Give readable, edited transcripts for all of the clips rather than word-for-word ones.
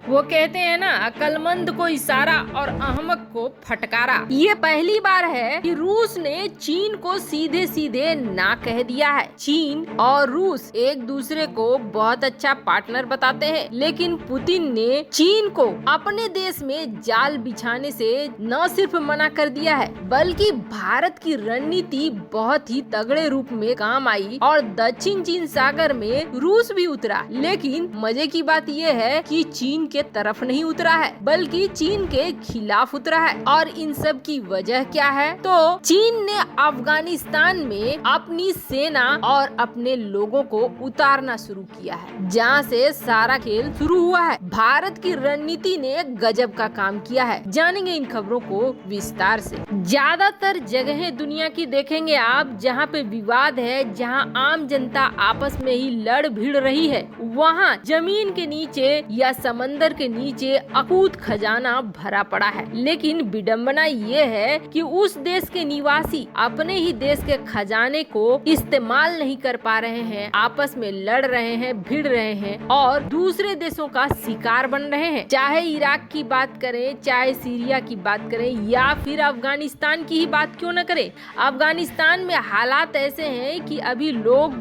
वो कहते हैं ना, अक्लमंद को इशारा और अहमक को फटकारा। ये पहली बार है कि रूस ने चीन को सीधे सीधे ना कह दिया है। चीन और रूस एक दूसरे को बहुत अच्छा पार्टनर बताते हैं, लेकिन पुतिन ने चीन को अपने देश में जाल बिछाने से न सिर्फ मना कर दिया है, बल्कि भारत की रणनीति बहुत ही तगड़े रूप में काम आई और दक्षिण चीन सागर में रूस भी उतरा। लेकिन मजे की बात यह है कि चीन के तरफ नहीं उतरा है, बल्कि चीन के खिलाफ उतरा है। और इन सब की वजह क्या है? तो चीन ने अफगानिस्तान में अपनी सेना और अपने लोगों को उतारना शुरू किया है, जहां से सारा खेल शुरू हुआ है। भारत की रणनीति ने गजब का काम किया है। जानेंगे इन खबरों को विस्तार से। ज्यादातर जगहें दुनिया की देखेंगे आप जहां पे विवाद है, जहां आम जनता आपस में ही लड़ भिड़ रही है, वहां जमीन के नीचे या समंदर के नीचे अकूत खजाना भरा पड़ा है। लेकिन विडंबना ये है कि उस देश के निवासी अपने ही देश के खजाने को इस्तेमाल नहीं कर पा रहे हैं, आपस में लड़ रहे हैं, भिड़ रहे हैं और दूसरे देशों का शिकार बन रहे हैं। चाहे इराक की बात करें, चाहे सीरिया की बात करें या फिर अफगानिस्तान की ही बात क्यों न करें, अफगानिस्तान में हालात ऐसे हैं कि अभी लोग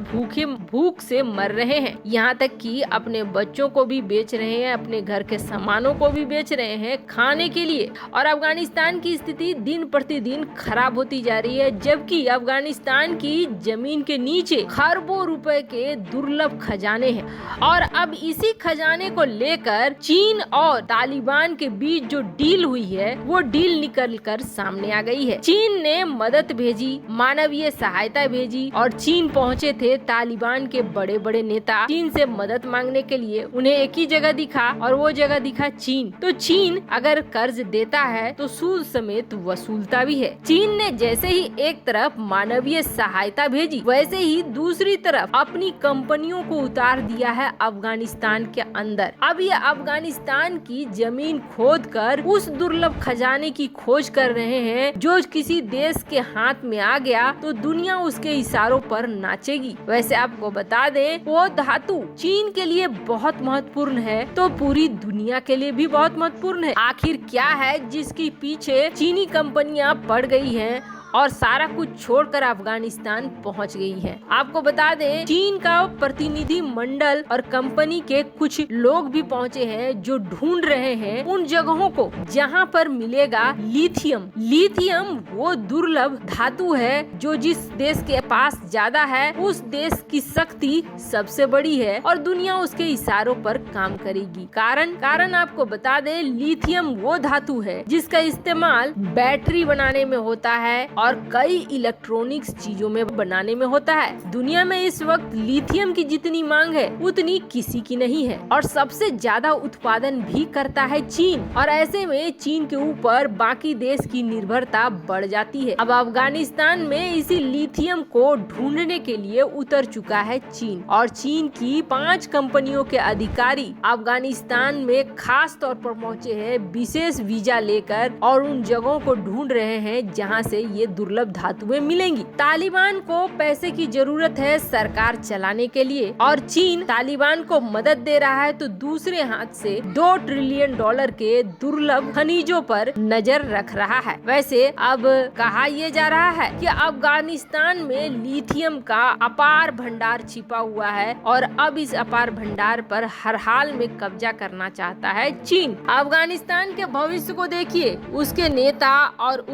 भूख से मर रहे हैं। यहाँ तक कि अपने बच्चों को भी बेच रहे हैं, अपने घर के सामानों को भी बेच रहे हैं खाने के लिए। और अफगानिस्तान की स्थिति दिन प्रतिदिन खराब होती जा रही है, जबकि अफगानिस्तान की जमीन के नीचे खरबों रुपए के दुर्लभ खजाने हैं। और अब इसी खजाने को लेकर चीन और तालिबान के बीच जो डील हुई है, वो डील निकल कर सामने आ गई है। चीन ने मदद भेजी, मानवीय सहायता भेजी और चीन पहुँचे थे तालिबान के बड़े बड़े नेता चीन से मदद मांगने के लिए। उन्हें एक ही जगह दिखा और वो जगह दिखा चीन। तो चीन अगर कर्ज देता है तो सूद समेत वसूलता भी है। चीन ने जैसे ही एक तरफ मानवीय सहायता भेजी, वैसे ही दूसरी तरफ अपनी कंपनियों को उतार दिया है अफगानिस्तान के अंदर। अब ये अफगानिस्तान की जमीन खोद कर उस दुर्लभ खजाने की खोज कर रहे हैं, जो किसी देश के हाथ में आ गया तो दुनिया उसके इशारों पर नाचेगी। वैसे आपको बता दें, वो धातु चीन के लिए बहुत महत्वपूर्ण है तो पूरी दुनिया के लिए भी बहुत महत्वपूर्ण है। आखिर क्या है जिसके पीछे चीनी कंपनियां पड़ गई हैं और सारा कुछ छोड़कर अफगानिस्तान पहुंच गई है? आपको बता दें, चीन का प्रतिनिधि मंडल और कंपनी के कुछ लोग भी पहुंचे हैं, जो ढूंढ रहे हैं उन जगहों को जहां पर मिलेगा लिथियम। लिथियम वो दुर्लभ धातु है जो जिस देश के पास ज्यादा है, उस देश की शक्ति सबसे बड़ी है और दुनिया उसके इशारों पर काम करेगी। कारण आपको बता दें, लिथियम वो धातु है जिसका इस्तेमाल बैटरी बनाने में होता है और कई इलेक्ट्रॉनिक्स चीजों में बनाने में होता है। दुनिया में इस वक्त लिथियम की जितनी मांग है उतनी किसी की नहीं है और सबसे ज्यादा उत्पादन भी करता है चीन। और ऐसे में चीन के ऊपर बाकी देश की निर्भरता बढ़ जाती है। अब अफगानिस्तान में इसी लिथियम को ढूंढने के लिए उतर चुका है चीन और चीन की 5 कंपनियों के अधिकारी अफगानिस्तान में खास तौर पर पहुँचे हैं विशेष वीजा लेकर और उन जगहों को ढूंढ रहे हैं जहाँ से ये दुर्लभ धातुएं मिलेंगी। तालिबान को पैसे की जरूरत है सरकार चलाने के लिए और चीन तालिबान को मदद दे रहा है, तो दूसरे हाथ से $2 ट्रिलियन के दुर्लभ खनिजों पर नजर रख रहा है। वैसे अब कहा यह जा रहा है कि अफगानिस्तान में लिथियम का अपार भंडार छिपा हुआ है और अब इस अपार भंडार पर हर हाल में कब्जा करना चाहता है चीन। अफगानिस्तान के भविष्य को देखिए, उसके नेता और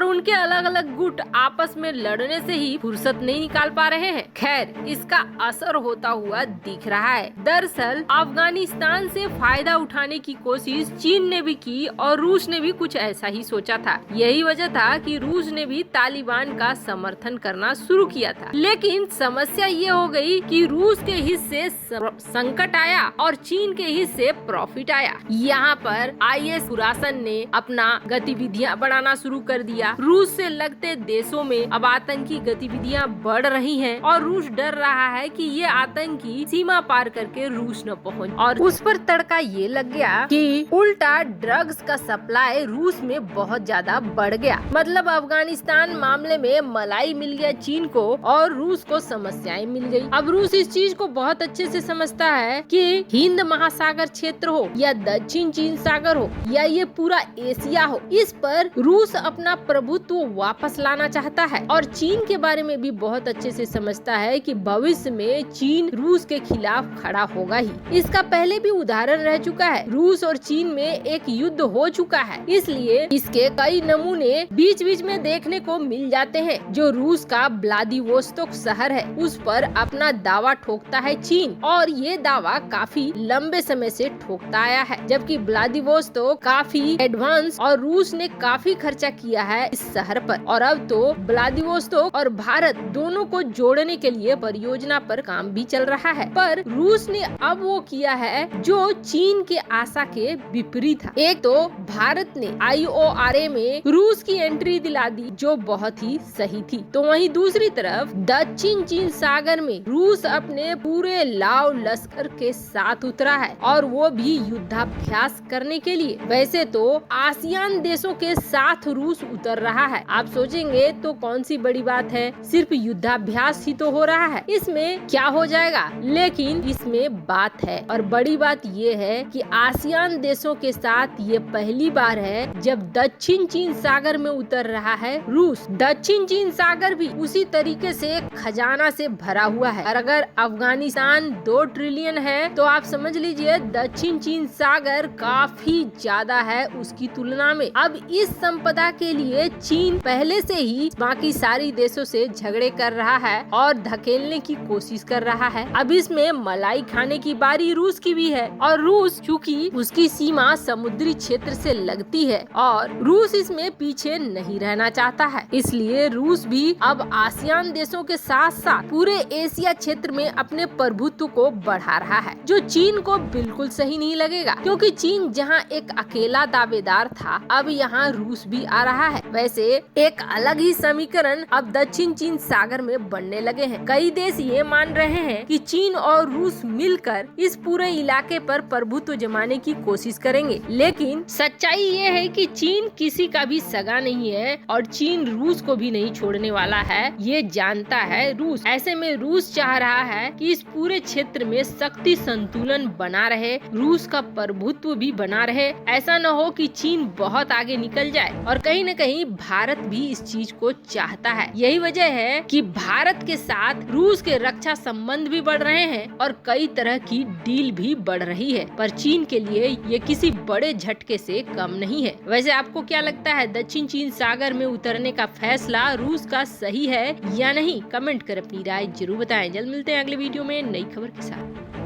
उनके अलग अलग गुट आपस में लड़ने से ही फुर्सत नहीं निकाल पा रहे हैं। खैर, इसका असर होता हुआ दिख रहा है। दरअसल अफगानिस्तान से फायदा उठाने की कोशिश चीन ने भी की और रूस ने भी कुछ ऐसा ही सोचा था। यही वजह था कि रूस ने भी तालिबान का समर्थन करना शुरू किया था। लेकिन समस्या ये हो गई कि रूस के हिस्से संकट आया और चीन के हिस्से प्रॉफिट आया। यहाँ पर IS खुरासन ने अपना गतिविधियाँ बढ़ाना शुरू कर दिया। रूस से लगते देशों में अब आतंकी गतिविधियां बढ़ रही हैं और रूस डर रहा है कि ये आतंकी सीमा पार करके रूस न पहुंच, और उस पर तड़का ये लग गया कि उल्टा ड्रग्स का सप्लाई रूस में बहुत ज्यादा बढ़ गया। मतलब अफगानिस्तान मामले में मलाई मिल गया चीन को और रूस को समस्याएं मिल गई। अब रूस इस चीज को बहुत अच्छे से समझता है कि हिंद महासागर क्षेत्र हो या दक्षिण चीन सागर हो या ये पूरा एशिया हो, इस पर रूस अपना प्रभुत्व वापस लाना चाहता है और चीन के बारे में भी बहुत अच्छे से समझता है कि भविष्य में चीन रूस के खिलाफ खड़ा होगा ही। इसका पहले भी उदाहरण रह चुका है, रूस और चीन में एक युद्ध हो चुका है, इसलिए इसके कई नमूने बीच बीच में देखने को मिल जाते हैं। जो रूस का व्लादिवोस्तोक शहर है उस पर अपना दावा ठोकता है चीन, और ये दावा काफी लंबे समय से ठोकता आया है, जबकि व्लादिवोस्तोक काफी एडवांस और रूस ने काफी खर्चा किया है इस शहर पर, और अब तो व्लादिवोस्तोक और भारत दोनों को जोड़ने के लिए परियोजना पर काम भी चल रहा है। पर रूस ने अब वो किया है जो चीन के आशा के विपरीत था। एक तो भारत ने IORA में रूस की एंट्री दिला दी जो बहुत ही सही थी, तो वहीं दूसरी तरफ दक्षिण चीन सागर में रूस अपने पूरे लाव लश्कर के साथ उतरा है और वो भी युद्धाभ्यास करने के लिए। वैसे तो आसियान देशों के साथ रूस उतर रहा है, आप सोचेंगे तो कौन सी बड़ी बात है, सिर्फ युद्धाभ्यास ही तो हो रहा है, इसमें क्या हो जाएगा, लेकिन इसमें बात है और बड़ी बात ये है कि आसियान देशों के साथ ये पहली बार है जब दक्षिण चीन सागर में उतर रहा है रूस। दक्षिण चीन सागर भी उसी तरीके से खजाना से भरा हुआ है, और अगर अफगानिस्तान 2 ट्रिलियन है तो आप समझ लीजिए दक्षिण चीन सागर काफी ज्यादा है उसकी तुलना में। अब इस संपदा के लिए चीन पहले से ही बाकी सारी देशों से झगड़े कर रहा है और धकेलने की कोशिश कर रहा है। अब इसमें मलाई खाने की बारी रूस की भी है, और रूस चूंकि उसकी सीमा समुद्री क्षेत्र से लगती है और रूस इसमें पीछे नहीं रहना चाहता है, इसलिए रूस भी अब आसियान देशों के साथ साथ पूरे एशिया क्षेत्र में अपने प्रभुत्व को बढ़ा रहा है, जो चीन को बिल्कुल सही नहीं लगेगा, क्योंकि चीन जहां एक अकेला दावेदार था अब यहाँ रूस भी आ रहा है। वैसे एक अलग ही समीकरण अब दक्षिण चीन सागर में बनने लगे हैं। कई देश ये मान रहे हैं कि चीन और रूस मिलकर इस पूरे इलाके पर प्रभुत्व जमाने की कोशिश करेंगे, लेकिन सच्चाई ये है कि चीन किसी का भी सगा नहीं है और चीन रूस को भी नहीं छोड़ने वाला है, ये जानता है रूस। ऐसे में रूस चाह रहा है कि इस पूरे क्षेत्र में शक्ति संतुलन बना रहे, रूस का प्रभुत्व भी बना रहे, ऐसा न हो कि चीन बहुत आगे निकल जाए, और कहीं न कहीं भारत भी इस चीज को चाहता है। यही वजह है कि भारत के साथ रूस के रक्षा संबंध भी बढ़ रहे हैं और कई तरह की डील भी बढ़ रही है, पर चीन के लिए ये किसी बड़े झटके से कम नहीं है। वैसे आपको क्या लगता है, दक्षिण चीन सागर में उतरने का फैसला रूस का सही है या नहीं? कमेंट कर अपनी राय जरूर बताएं। जल्द मिलते हैं अगले वीडियो में नई खबर के साथ।